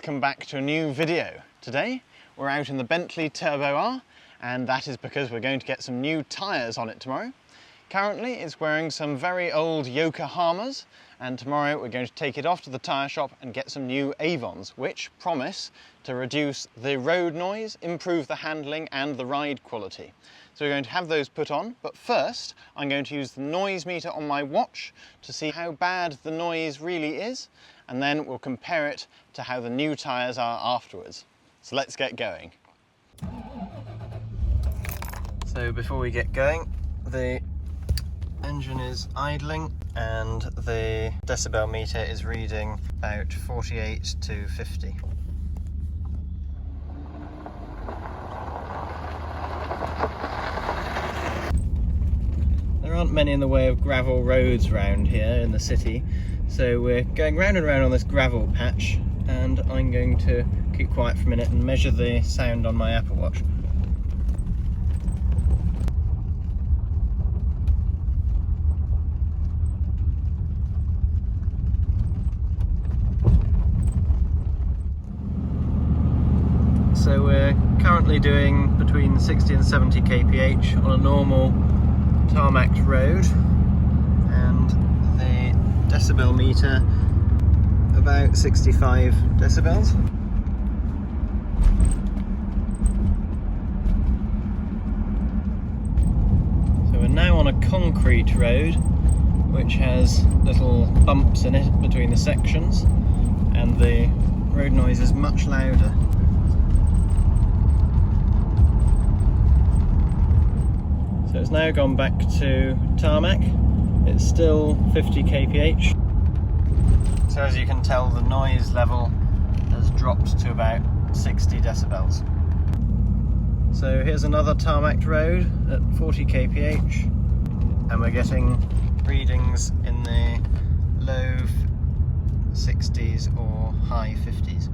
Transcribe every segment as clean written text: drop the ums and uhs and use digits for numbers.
welcome back to a new video. Today we're out in the Bentley Turbo R, and that is because we're going to get some new tyres on it tomorrow. Currently it's wearing some very old Yokohamas, and tomorrow we're going to take it off to the tyre shop and get some new Avons, which promise to reduce the road noise, improve the handling and the ride quality. So we're going to have those put on, but first I'm going to use the noise meter on my watch to see how bad the noise really is, and then we'll compare it to how the new tyres are afterwards. So let's get going. So before we get going, the engine is idling and the decibel meter is reading about 48 to 50. There aren't many in the way of gravel roads round here in the city, so we're going round and round on this gravel patch, and I'm going to keep quiet for a minute and measure the sound on my Apple Watch. So we're currently doing between 60 and 70 kph on a normal tarmac road, and the decibel meter about 65 decibels. So we're now on a concrete road which has little bumps in it between the sections, and the road noise is much louder. So it's now gone back to tarmac. It's still 50 kph. So as you can tell, the noise level has dropped to about 60 decibels. So here's another tarmac road at 40 kph, and we're getting readings in the low 60s or high 50s.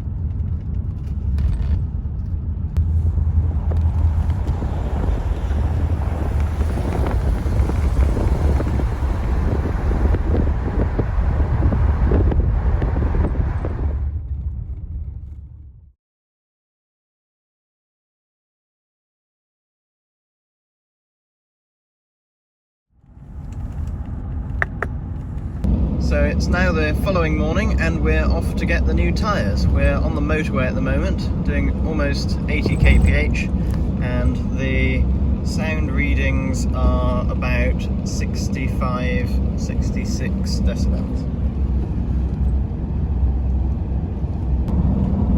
So it's now the following morning and we're off to get the new tyres. We're on the motorway at the moment, doing almost 80 kph, and the sound readings are about 65, 66 decibels.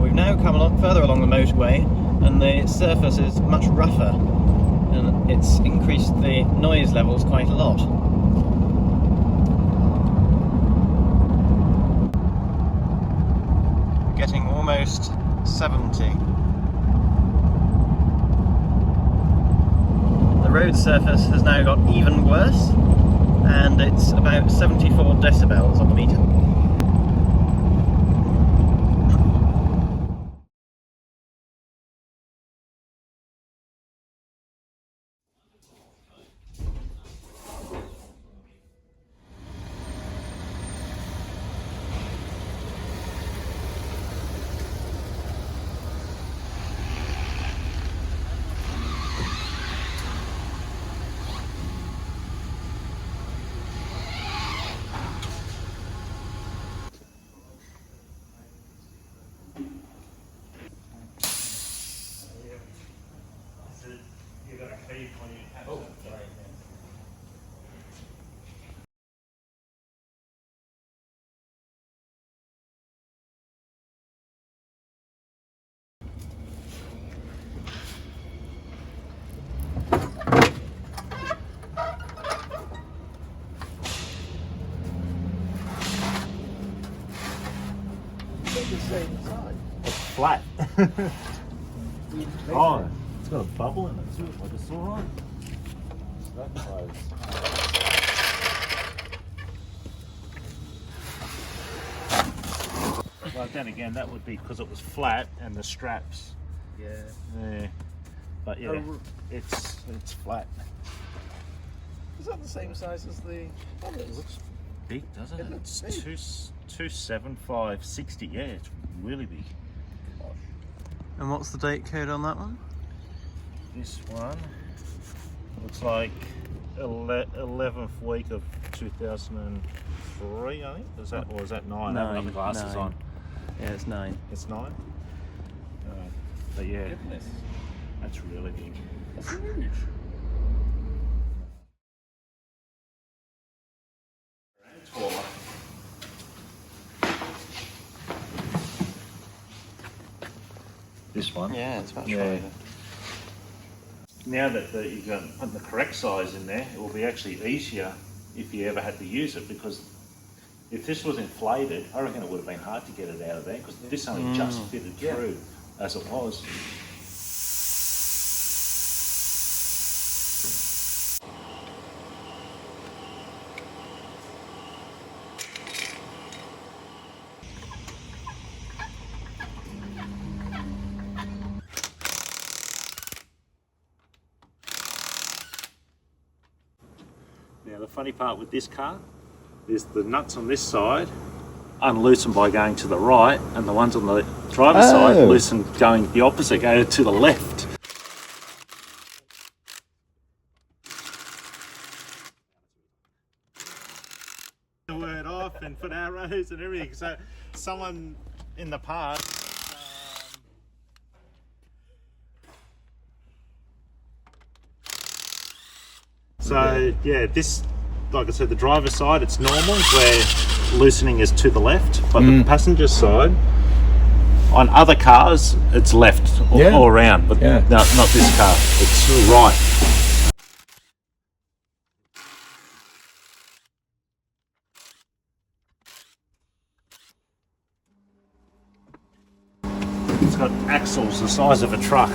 We've now come a lot further along the motorway and the surface is much rougher, and it's increased the noise levels quite a lot. Getting almost 70. The road surface has now got even worse, and it's about 74 decibels on the meter. It's flat. Oh, it's got a bubble in it too, like a saw on. So that size. Well, then again, that would be because it was flat and the straps. Yeah. But yeah, it's flat. Is that the same size as the others? It looks big, doesn't it? It looks It's big. 275, 60. Yeah, it's really big. And what's the date code on that one? This one looks like 11th week of 2003, I think. Is that, or is that 9? I haven't got my glasses on. Yeah, it's 9. It's 9? But yeah, Goodness. that's really big. That's huge. This one? Yeah, it's much wider. Now that you can put the correct size in there, it will be actually easier if you ever had to use it, because if this was inflated, I reckon it would have been hard to get it out of there, because this only just fitted through as it was. Now the funny part with this car is the nuts on this side unloosen by going to the right, and the ones on the driver's side loosen going the opposite, go to the left. The word off and put arrows and everything. So someone in the past this, like I said, the driver's side, it's normal where loosening is to the left, but the passenger side, on other cars, it's left all around, but no, not this car, it's right. It's got axles the size of a truck.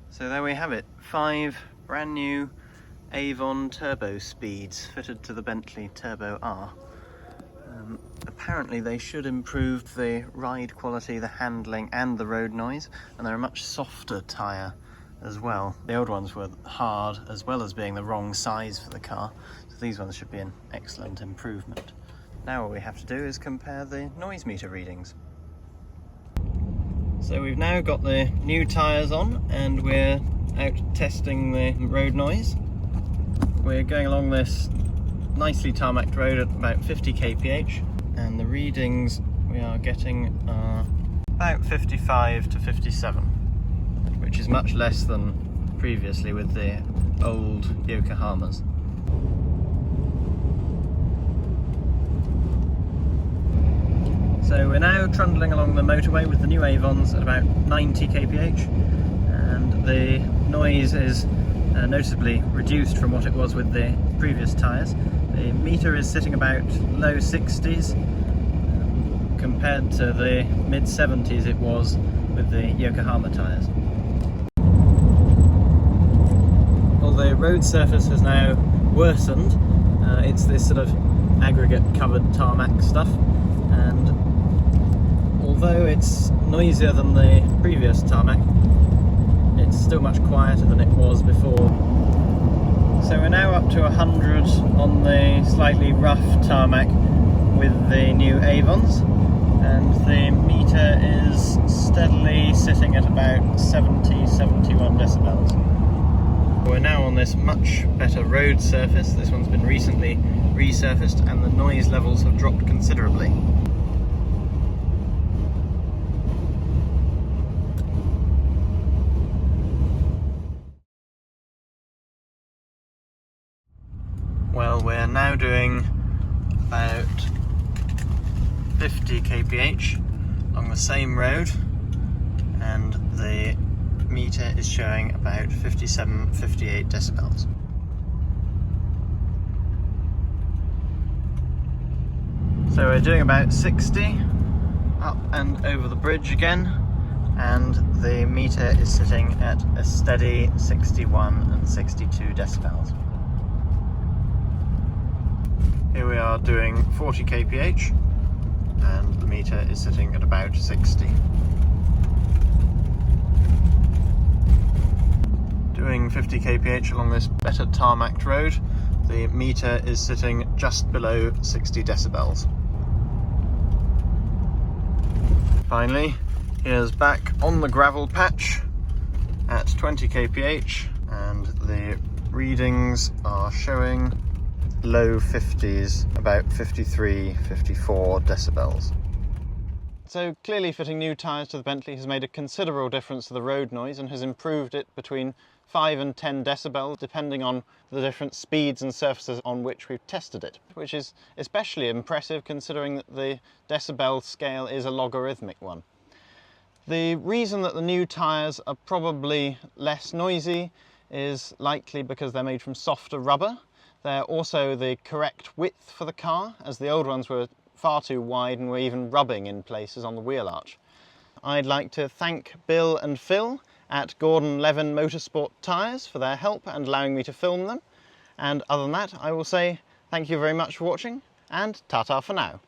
So there we have it, 5 brand new Avon Turbospeeds fitted to the Bentley Turbo R. Apparently they should improve the ride quality, the handling and the road noise, and they're a much softer tyre as well. The old ones were hard as well as being the wrong size for the car, so these ones should be an excellent improvement. Now what we have to do is compare the noise meter readings. So we've now got the new tyres on and we're out testing the road noise. We're going along this nicely tarmacked road at about 50 kph, and the readings we are getting are about 55 to 57, which is much less than previously with the old Yokohamas. So we're now trundling along the motorway with the new Avons at about 90 kph, and the noise is noticeably reduced from what it was with the previous tyres. The meter is sitting about low 60s compared to the mid 70s it was with the Yokohama tyres. Well, the road surface has now worsened. It's this sort of aggregate covered tarmac stuff, and although it's noisier than the previous tarmac, it's still much quieter than it was before. So we're now up to 100 on the slightly rough tarmac with the new Avons, and the meter is steadily sitting at about 70-71 decibels. We're now on this much better road surface. This one's been recently resurfaced and the noise levels have dropped considerably. Well, we're now doing about 50 kph along the same road, and the meter is showing about 57-58 decibels. So we're doing about 60 up and over the bridge again, and the meter is sitting at a steady 61 and 62 decibels. Here we are doing 40 kph, and the meter is sitting at about 60. Doing 50 kph along this better tarmacked road, the meter is sitting just below 60 decibels. Finally, here's back on the gravel patch at 20 kph, and the readings are showing low 50s, about 53-54 decibels. So clearly fitting new tyres to the Bentley has made a considerable difference to the road noise and has improved it between 5 and 10 decibels depending on the different speeds and surfaces on which we've tested it, which is especially impressive considering that the decibel scale is a logarithmic one. The reason that the new tyres are probably less noisy is likely because they're made from softer rubber. They're also the correct width for the car, as the old ones were far too wide and were even rubbing in places on the wheel arch. I'd like to thank Bill and Phil at Gordon Leven Motorsport Tyres for their help and allowing me to film them. And other than that, I will say thank you very much for watching, and ta-ta for now.